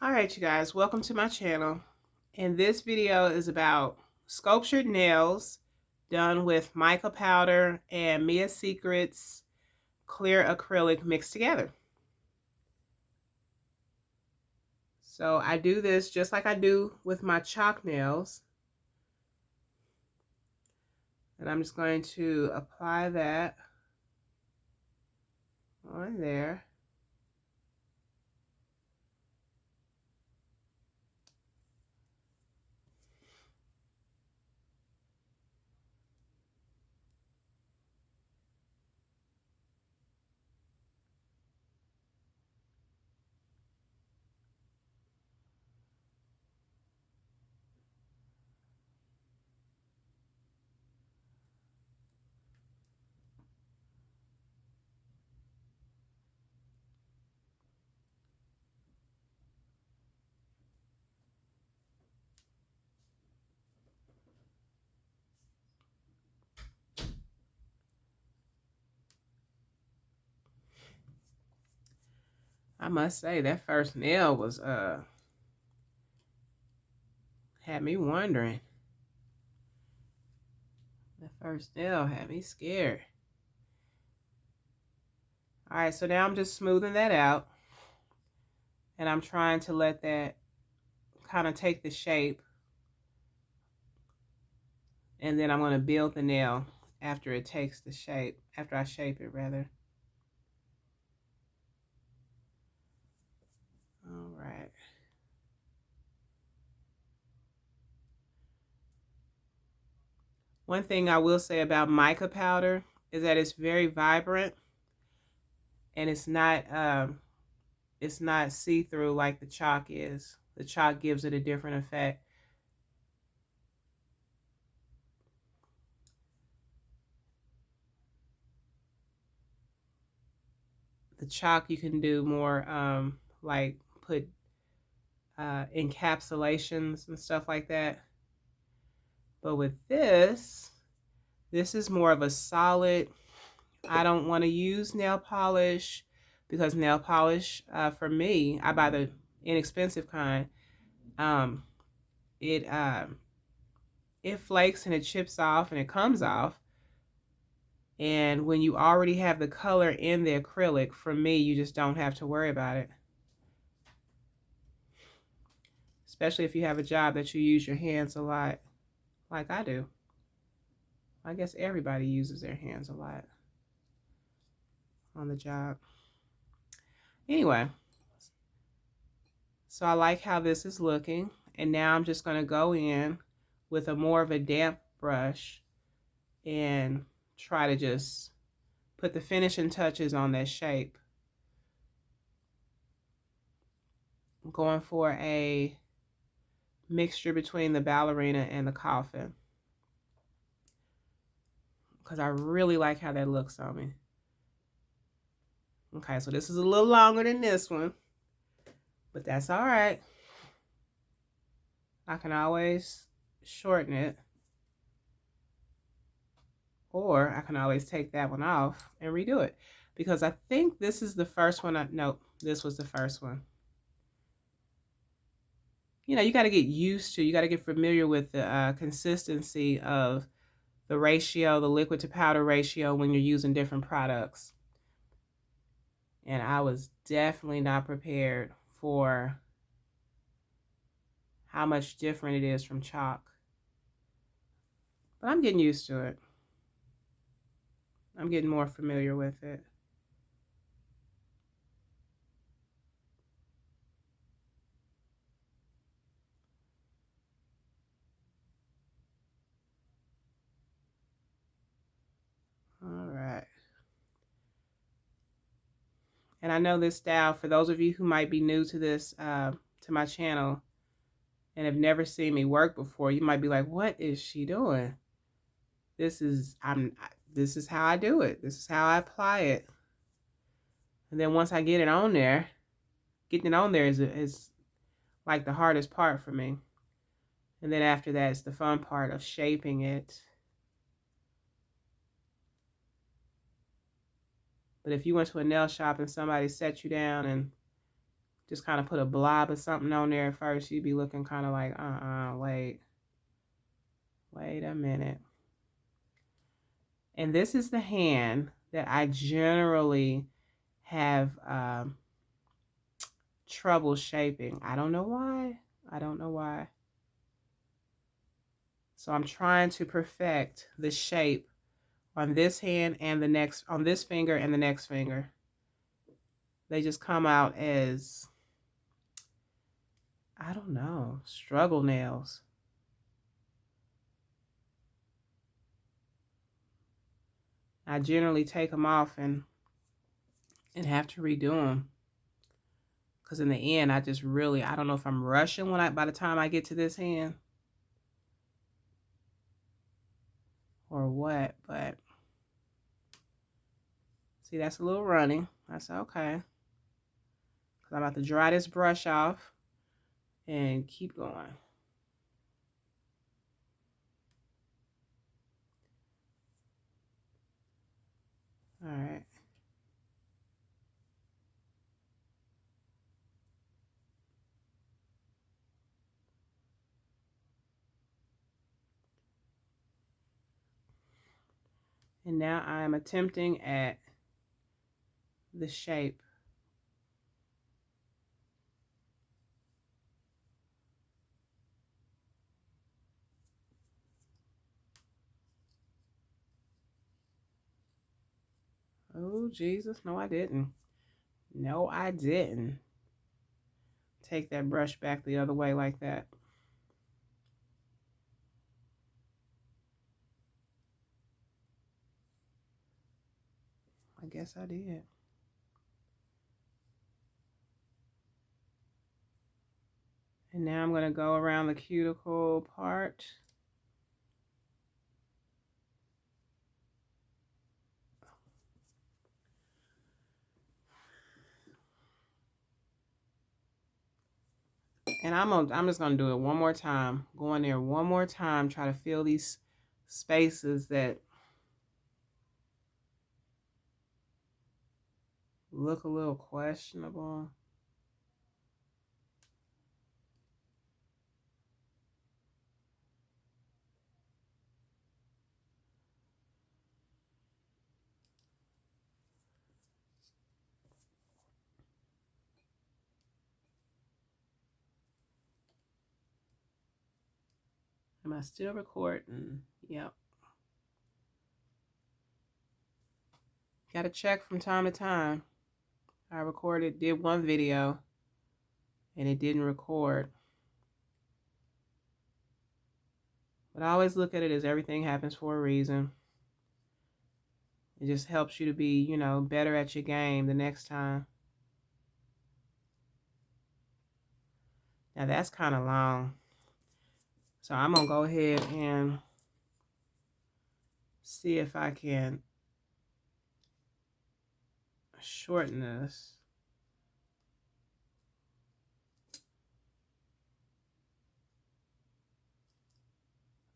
Alright you guys, welcome to my channel. And this video is about sculptured nails done with mica powder and Mia Secrets clear acrylic mixed together. So I do this just like I do with my chalk nails. And I'm just going to apply that on there. I must say that first nail was had me wondering. The first nail had me scared. Alright, so now I'm just smoothing that out. And I'm trying to let that kind of take the shape. And then I'm going to build the nail after it takes the shape, after I shape it rather. All right. One thing I will say about mica powder is that it's very vibrant and it's not see-through like the chalk is. The chalk gives it a different effect. The chalk you can do more like put encapsulations and stuff like that. But with this is more of a solid. I don't want to use nail polish because nail polish, for me, I buy the inexpensive kind. It flakes and it chips off and it comes off. And when you already have the color in the acrylic, for me, you just don't have to worry about it. Especially if you have a job that you use your hands a lot, like I do. I guess everybody uses their hands a lot on the job. Anyway, so I like how this is looking. And now I'm just going to go in with a more of a damp brush and try to just put the finishing touches on that shape. I'm going for a mixture between the ballerina and the coffin because I really like how that looks on me. Okay, so this is a little longer than this one, but that's all right. I can always shorten it, or I can always take that one off and redo it, because I think this is the first one. Nope, this was the first one. You know, you got to get used to, you got to get familiar with the consistency of the ratio, the liquid to powder ratio when you're using different products. And I was definitely not prepared for how much different it is from chalk. But I'm getting used to it. I'm getting more familiar with it. All right. And I know this style, for those of you who might be new to this, to my channel, and have never seen me work before, you might be like, what is she doing? This is how I do it. This is how I apply it. And then once I get it on there, getting it on there is like the hardest part for me. And then after that, it's the fun part of shaping it. But if you went to a nail shop and somebody set you down and just kind of put a blob of something on there at first, you'd be looking kind of like, wait a minute. And this is the hand that I generally have trouble shaping. I don't know why. I don't know why. So I'm trying to perfect the shape on this hand and the next, on this finger and the next finger. They just come out as, I don't know, struggle nails. I generally take them off and have to redo them. Because in the end, I just really, I don't know if I'm rushing by the time I get to this hand. Or what, but see, that's a little runny. That's okay. Because I'm about to dry this brush off and keep going. All right. And now I'm attempting at the shape. Oh, Jesus. No, I didn't. No, I didn't. Take that brush back the other way like that. I guess I did. And now I'm going to go around the cuticle part. And I'm just gonna do it one more time. Go in there one more time. Try to fill these spaces that look a little questionable. Am I still recording? Yep. Gotta check from time to time. I did one video and it didn't record. But I always look at it as everything happens for a reason. It just helps you to be, you know, better at your game the next time. Now that's kind of long. So I'm gonna go ahead and see if I can shorten this.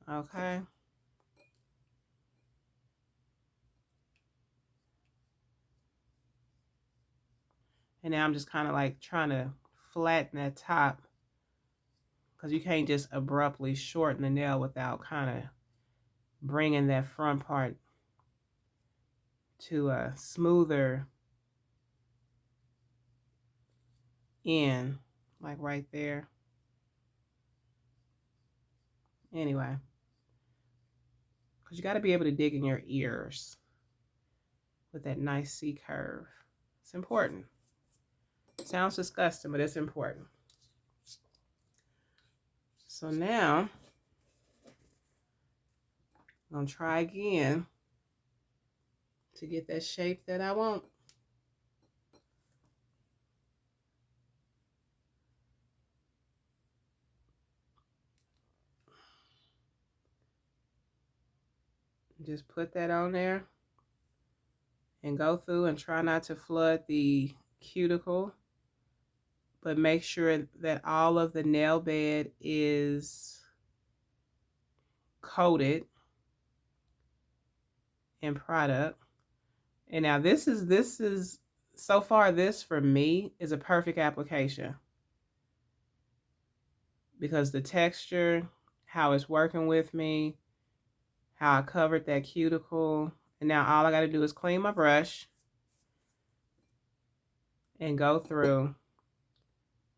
Okay. And now I'm just kind of like trying to flatten that top, because you can't just abruptly shorten the nail without kind of bringing that front part to a smoother end, like right there. Anyway, because you got to be able to dig in your ears with that nice C curve. It's important. It sounds disgusting, but it's important. So now I'm going to try again to get that shape that I want. Just put that on there and go through and try not to flood the cuticle, but make sure that all of the nail bed is coated in product. And now this is so far this for me is a perfect application because the texture, how it's working with me, how I covered that cuticle. And now all I got to do is clean my brush and go through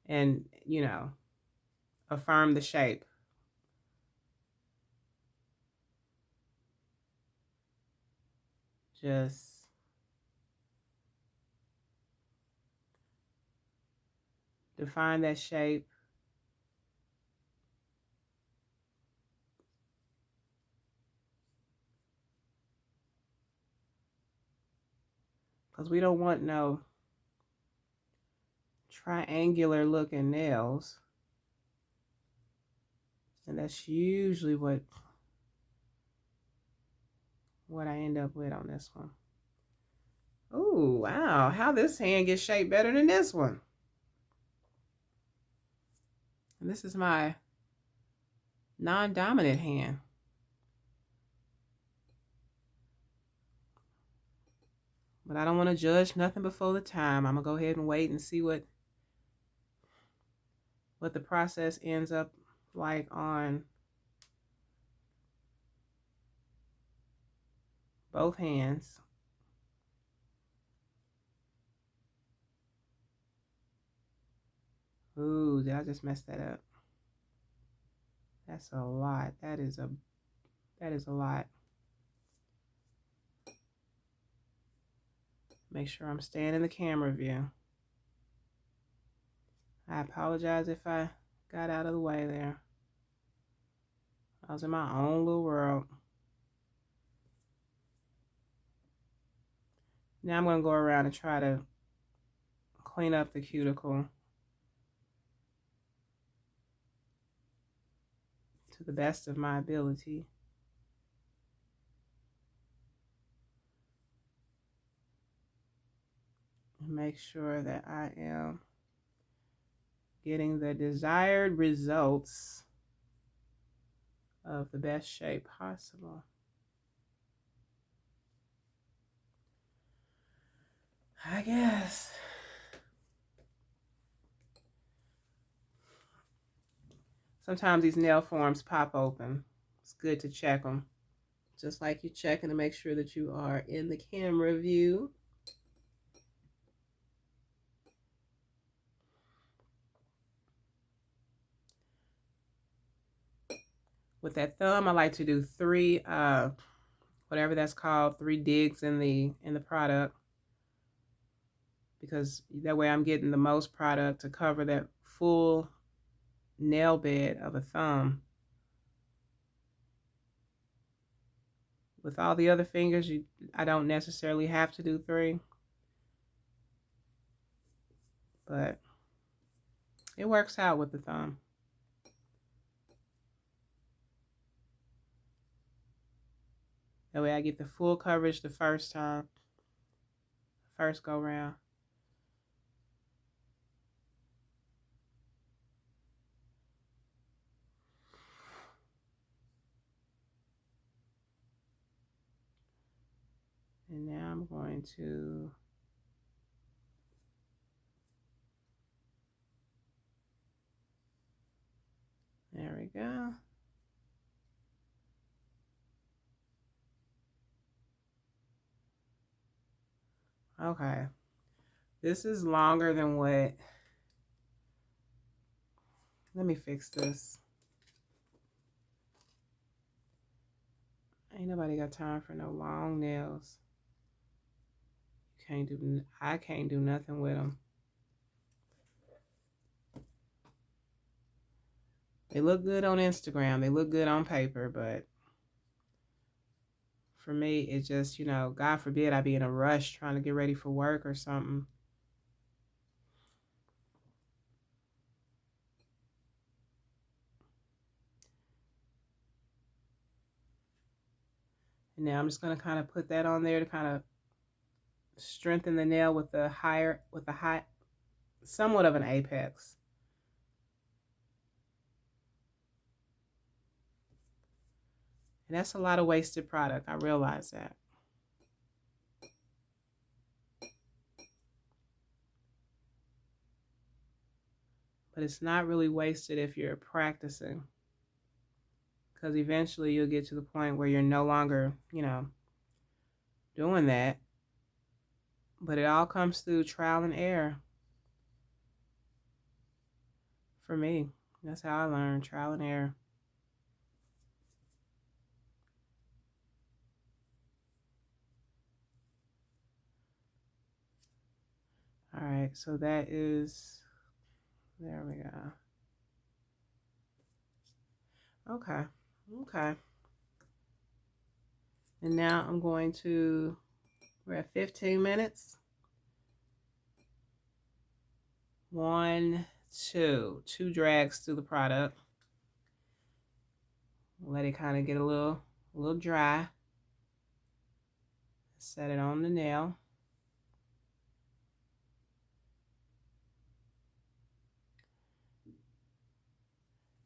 and, you know, affirm the shape. Just define that shape. Because we don't want no triangular looking nails. And that's usually what I end up with on this one. Oh, wow. How this hand gets shaped better than this one. And this is my non-dominant hand. But I don't want to judge nothing before the time. I'm going to go ahead and wait and see what the process ends up like on both hands. Ooh, did I just mess that up? That's a lot. That is a lot. Make sure I'm staying in the camera view. I apologize if I got out of the way there. I was in my own little world. Now I'm going to go around and try to clean up the cuticle to the best of my ability. Make sure that I am getting the desired results of the best shape possible. I guess. Sometimes these nail forms pop open. It's good to check them. Just like you're checking to make sure that you are in the camera view. With that thumb, I like to do 3, whatever that's called, 3 digs in the product. Because that way I'm getting the most product to cover that full nail bed of a thumb. With all the other fingers, I don't necessarily have to do 3. But it works out with the thumb. That way I get the full coverage the first time, first go round. And now I'm going to there we go. Okay. This is longer than what. Let me fix this. Ain't nobody got time for no long nails. I can't do nothing with them. They look good on Instagram. They look good on paper, but for me, it just, you know, God forbid I be in a rush trying to get ready for work or something. And now I'm just going to kind of put that on there to kind of strengthen the nail with the high, somewhat of an apex. And that's a lot of wasted product. I realize that. but it's not really wasted if you're practicing, because eventually you'll get to the point where you're no longer, you know, doing that. But it all comes through trial and error. For me, that's how I learned, trial and error. All right, so that is, there we go. Okay, okay. And now I'm going to, we're at 15 minutes. 1, 2 drags through the product. Let it kind of get a little dry. Set it on the nail.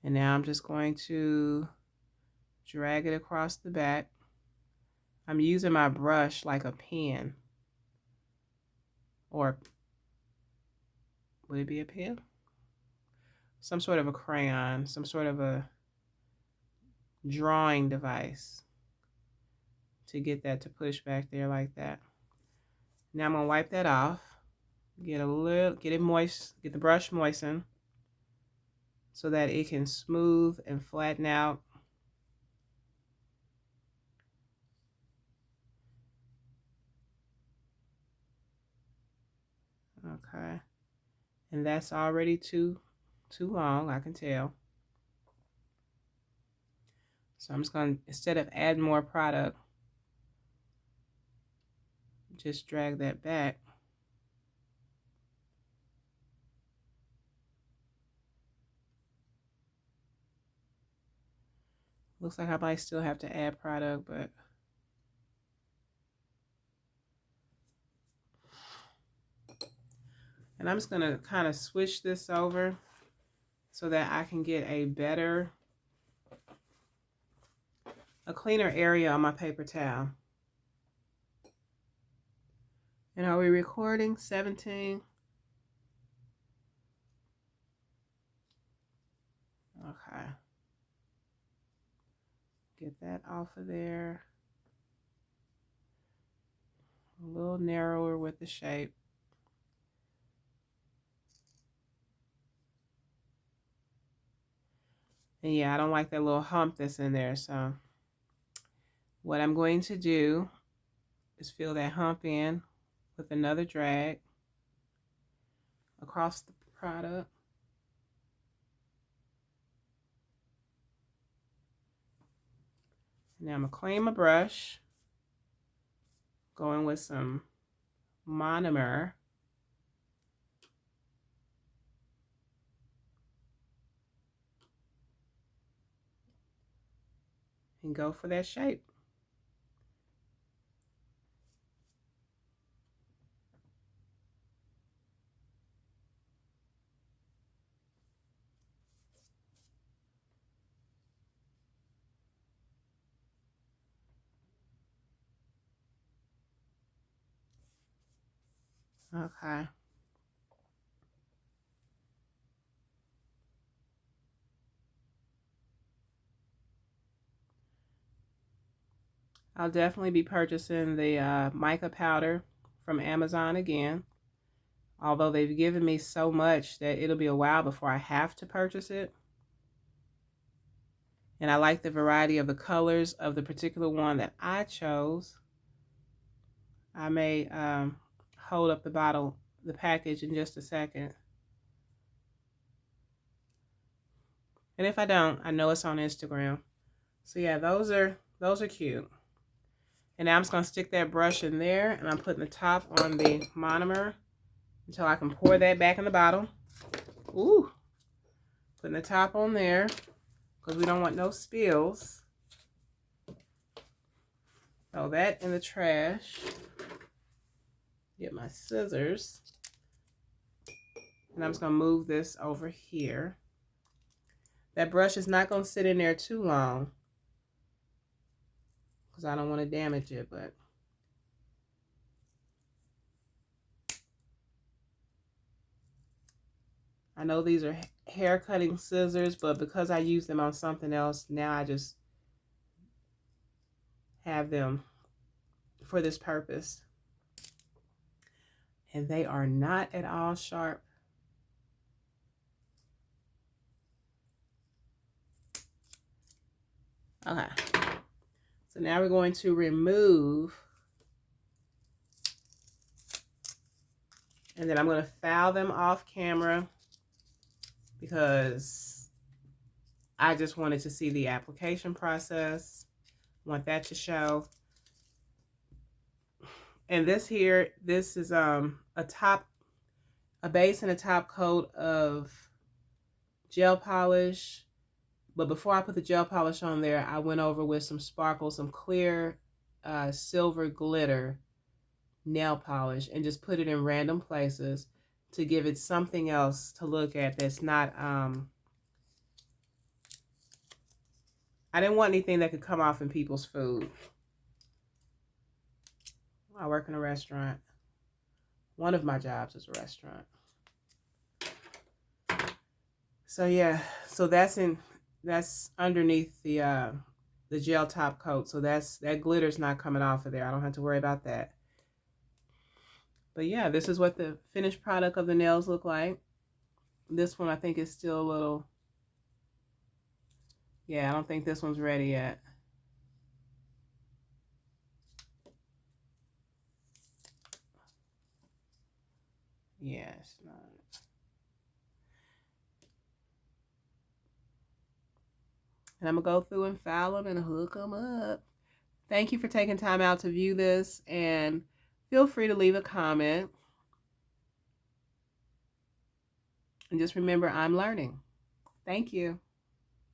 And now I'm just going to drag it across the back. I'm using my brush like a pen. Or would it be a pen? Some sort of a crayon, some sort of a drawing device to get that to push back there like that. Now I'm gonna wipe that off. Get it moist, get the brush moistened so that it can smooth and flatten out. Okay. And that's already too long, I can tell. So I'm just going to, instead of adding more product, just drag that back. Looks like I might still have to add product, but and I'm just going to kind of switch this over so that I can get a cleaner area on my paper towel. And are we recording 17? Okay. Get that off of there. A little narrower with the shape. And yeah, I don't like that little hump that's in there. So what I'm going to do is fill that hump in with another drag across the product. Now I'm going to clean my brush, going with some monomer. And go for that shape. Okay. I'll definitely be purchasing the mica powder from Amazon again. Although they've given me so much that it'll be a while before I have to purchase it. And I like the variety of the colors of the particular one that I chose. I may hold up the package in just a second. And if I don't, I know it's on Instagram. So yeah, those are cute. And now I'm just going to stick that brush in there, and I'm putting the top on the monomer until I can pour that back in the bottle. Ooh. Putting the top on there because we don't want no spills. Throw that in the trash. Get my scissors. And I'm just going to move this over here. That brush is not going to sit in there too long because I don't want to damage it, but I know these are hair cutting scissors, but because I use them on something else, now I just have them for this purpose. And they are not at all sharp. Okay. So now we're going to remove, and then I'm going to file them off camera because I just wanted to see the application process. I want that to show. And this here, this is a base and a top coat of gel polish. But before I put the gel polish on there, I went over with some sparkle, some clear silver glitter nail polish, and just put it in random places to give it something else to look at that's not, I didn't want anything that could come off in people's food. I work in a restaurant. One of my jobs is a restaurant. So yeah, so that's underneath the gel top coat. So that glitter's not coming off of there. I don't have to worry about that. But yeah, this is what the finished product of the nails look like. This one I think is still a little, yeah, I don't think this one's ready yet. Yeah, it's not. And I'm going to go through and file them and hook them up. Thank you for taking time out to view this, and feel free to leave a comment. And just remember, I'm learning. Thank you.